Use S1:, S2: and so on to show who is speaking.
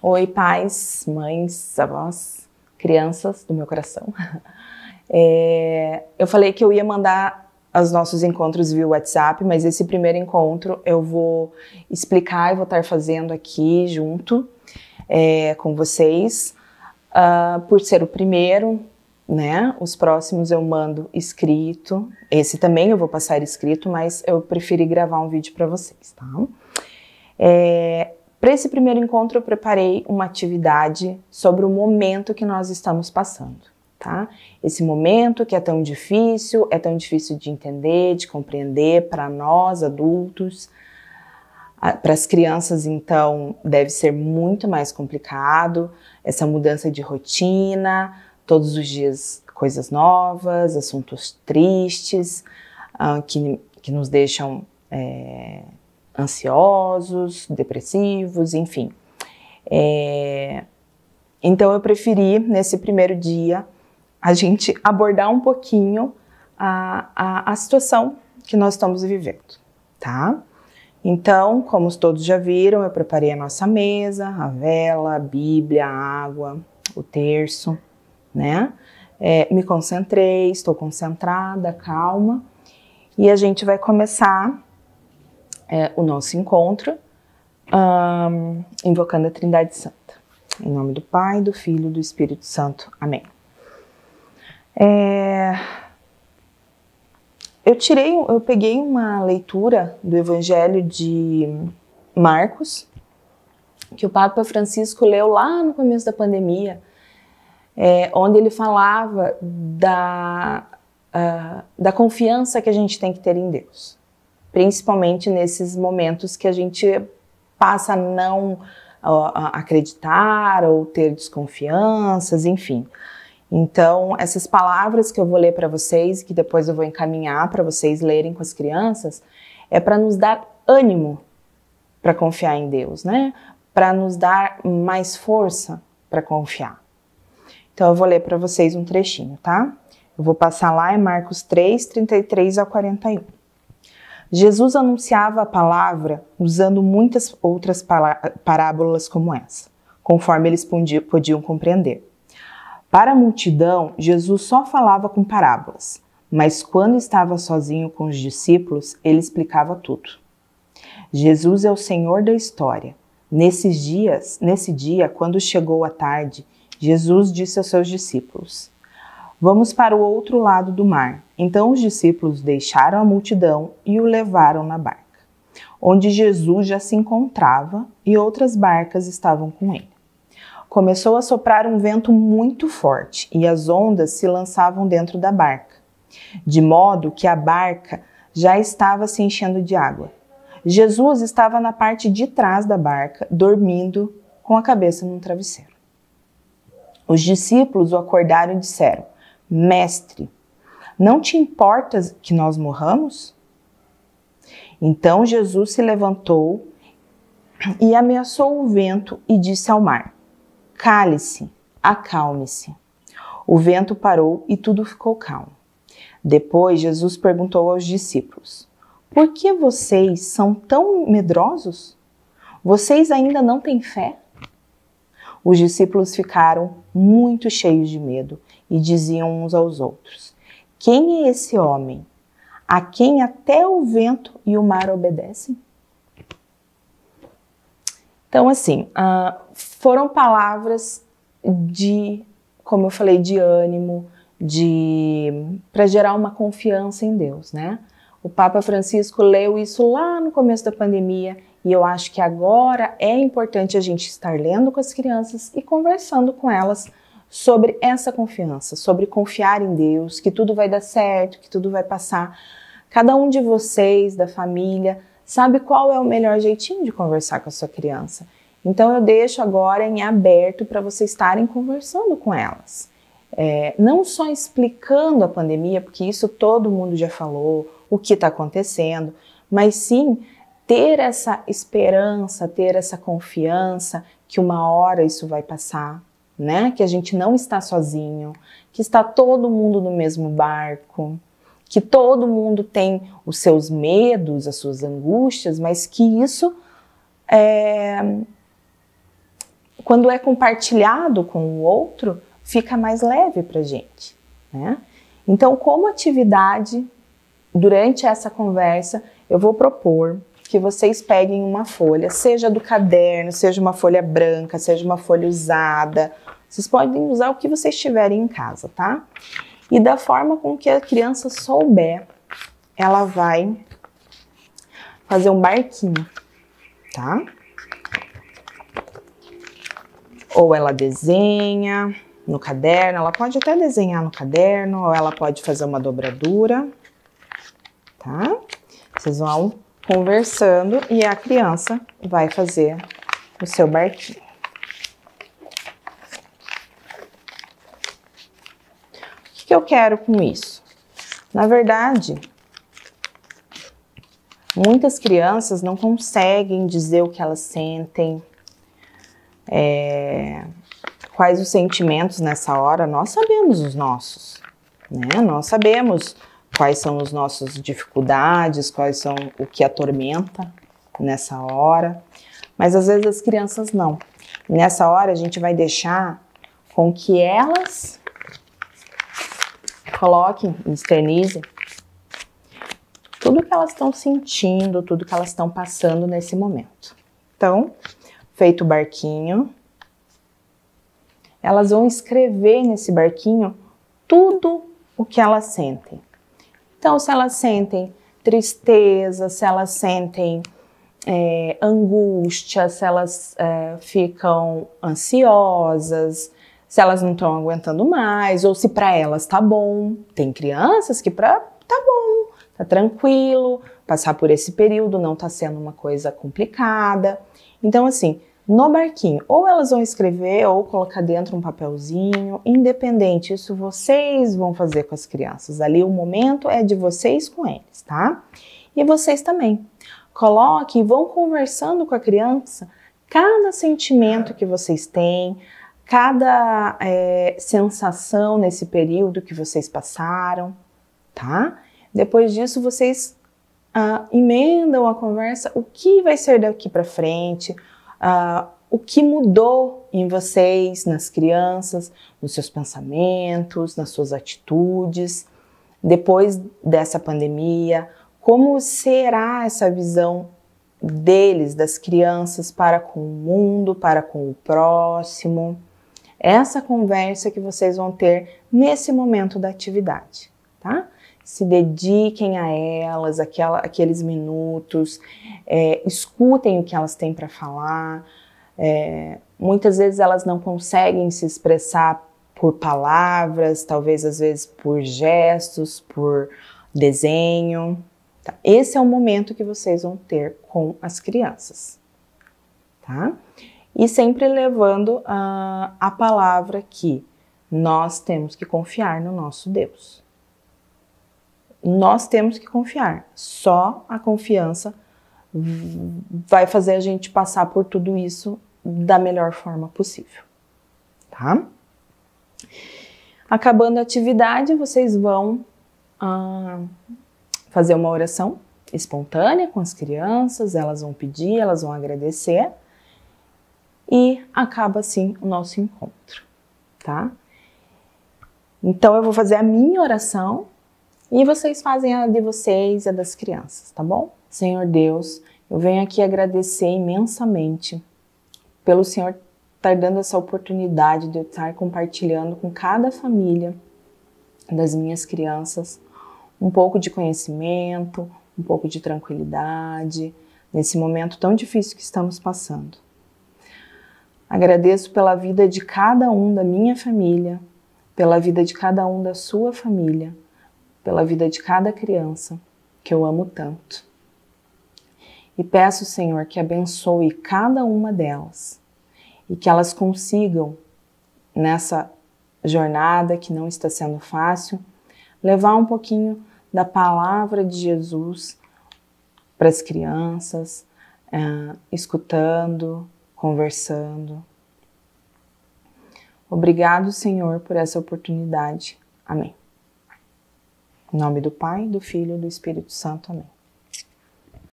S1: Oi, pais, mães, avós, crianças do meu coração. Eu falei que eu ia mandar os nossos encontros via WhatsApp, mas esse primeiro encontro eu vou explicar e vou estar fazendo aqui junto com vocês, por ser o primeiro, né? Os próximos eu mando escrito, esse também eu vou passar escrito, mas eu preferi gravar um vídeo para vocês, tá? Para esse primeiro encontro eu preparei uma atividade sobre o momento que nós estamos passando, tá? Esse momento que é tão difícil de entender, de compreender para nós adultos. Para as crianças, então, deve ser muito mais complicado, essa mudança de rotina, todos os dias coisas novas, assuntos tristes, que nos deixam ansiosos, depressivos, enfim. Então eu preferi, nesse primeiro dia, a gente abordar um pouquinho a situação que nós estamos vivendo, tá? Então, como todos já viram, eu preparei a nossa mesa, a vela, a Bíblia, a água, o terço, né? Me concentrei, estou concentrada, calma, e a gente vai começar o nosso encontro invocando a Trindade Santa. Em nome do Pai, do Filho e do Espírito Santo. Amém. Eu peguei uma leitura do Evangelho de Marcos, que o Papa Francisco leu lá no começo da pandemia, onde ele falava da confiança que a gente tem que ter em Deus, principalmente nesses momentos que a gente passa a não acreditar ou ter desconfianças, enfim. Então, essas palavras que eu vou ler para vocês, que depois eu vou encaminhar para vocês lerem com as crianças, é para nos dar ânimo para confiar em Deus, né? Para nos dar mais força para confiar. Então, eu vou ler para vocês um trechinho, tá? Eu vou passar lá em Marcos 3, 33 ao 41. Jesus anunciava a palavra usando muitas outras parábolas como essa, conforme eles podiam compreender. Para a multidão, Jesus só falava com parábolas, mas quando estava sozinho com os discípulos, ele explicava tudo. Jesus é o Senhor da história. Nesse dia, quando chegou a tarde, Jesus disse aos seus discípulos: "Vamos para o outro lado do mar." Então os discípulos deixaram a multidão e o levaram na barca, onde Jesus já se encontrava e outras barcas estavam com ele. Começou a soprar um vento muito forte e as ondas se lançavam dentro da barca, de modo que a barca já estava se enchendo de água. Jesus estava na parte de trás da barca, dormindo com a cabeça num travesseiro. Os discípulos o acordaram e disseram: "Mestre, não te importas que nós morramos?" Então Jesus se levantou e ameaçou o vento e disse ao mar: "Cale-se, acalme-se." O vento parou e tudo ficou calmo. Depois Jesus perguntou aos discípulos: "Por que vocês são tão medrosos? Vocês ainda não têm fé?" Os discípulos ficaram muito cheios de medo e diziam uns aos outros: "Quem é esse homem, a quem até o vento e o mar obedecem?" Então, assim, foram palavras como eu falei, de ânimo, para gerar uma confiança em Deus, né? O Papa Francisco leu isso lá no começo da pandemia e eu acho que agora é importante a gente estar lendo com as crianças e conversando com elas sobre essa confiança, sobre confiar em Deus, que tudo vai dar certo, que tudo vai passar. Cada um de vocês, da família, sabe qual é o melhor jeitinho de conversar com a sua criança. Então eu deixo agora em aberto para vocês estarem conversando com elas. Não só explicando a pandemia, porque isso todo mundo já falou, o que está acontecendo, mas sim ter essa esperança, ter essa confiança que uma hora isso vai passar, né? Que a gente não está sozinho, que está todo mundo no mesmo barco, que todo mundo tem os seus medos, as suas angústias, mas que isso quando é compartilhado com o outro, fica mais leve para a gente, né? Então, como atividade, durante essa conversa, eu vou propor que vocês peguem uma folha, seja do caderno, seja uma folha branca, seja uma folha usada. Vocês podem usar o que vocês tiverem em casa, tá? E da forma com que a criança souber, ela vai fazer um barquinho, tá? Ou ela desenha no caderno, ela pode até desenhar no caderno, ou ela pode fazer uma dobradura, tá? Vocês vão conversando e a criança vai fazer o seu barquinho. O que eu quero com isso? Na verdade, muitas crianças não conseguem dizer o que elas sentem, quais os sentimentos nessa hora. Nós sabemos os nossos, né? Nós sabemos quais são as nossas dificuldades, quais são o que atormenta nessa hora, mas às vezes as crianças não. Nessa hora a gente vai deixar com que elas coloquem, externizem tudo que elas estão sentindo, tudo que elas estão passando nesse momento. Então, feito o barquinho, elas vão escrever nesse barquinho tudo o que elas sentem. Então, se elas sentem tristeza, se elas sentem angústia, se elas ficam ansiosas, se elas não estão aguentando mais, ou se para elas tá bom. Tem crianças que tá bom, tá tranquilo, passar por esse período não tá sendo uma coisa complicada. Então, assim, no barquinho, ou elas vão escrever ou colocar dentro um papelzinho, independente, isso vocês vão fazer com as crianças. Ali o momento é de vocês com eles, tá? E vocês também. Coloquem e vão conversando com a criança cada sentimento que vocês têm, cada sensação nesse período que vocês passaram, tá? Depois disso, vocês emendam a conversa, o que vai ser daqui para frente, o que mudou em vocês, nas crianças, nos seus pensamentos, nas suas atitudes, depois dessa pandemia, como será essa visão deles, das crianças, para com o mundo, para com o próximo. Essa conversa que vocês vão ter nesse momento da atividade, tá? Se dediquem a elas, aqueles minutos, escutem o que elas têm para falar. Muitas vezes elas não conseguem se expressar por palavras, talvez às vezes por gestos, por desenho. Tá? Esse é o momento que vocês vão ter com as crianças, tá? E sempre levando a palavra que nós temos que confiar no nosso Deus. Nós temos que confiar. Só a confiança vai fazer a gente passar por tudo isso da melhor forma possível, tá? Acabando a atividade, vocês vão fazer uma oração espontânea com as crianças, elas vão pedir, elas vão agradecer e acaba assim o nosso encontro, tá? Então eu vou fazer a minha oração e vocês fazem a de vocês e a das crianças, tá bom? Senhor Deus, eu venho aqui agradecer imensamente pelo Senhor estar dando essa oportunidade de eu estar compartilhando com cada família das minhas crianças um pouco de conhecimento, um pouco de tranquilidade, nesse momento tão difícil que estamos passando. Agradeço pela vida de cada um da minha família, pela vida de cada um da sua família, pela vida de cada criança, que eu amo tanto. E peço, Senhor, que abençoe cada uma delas e que elas consigam, nessa jornada que não está sendo fácil, levar um pouquinho da palavra de Jesus para as crianças, escutando, conversando. Obrigado, Senhor, por essa oportunidade. Amém. Em nome do Pai, do Filho e do Espírito Santo. Amém.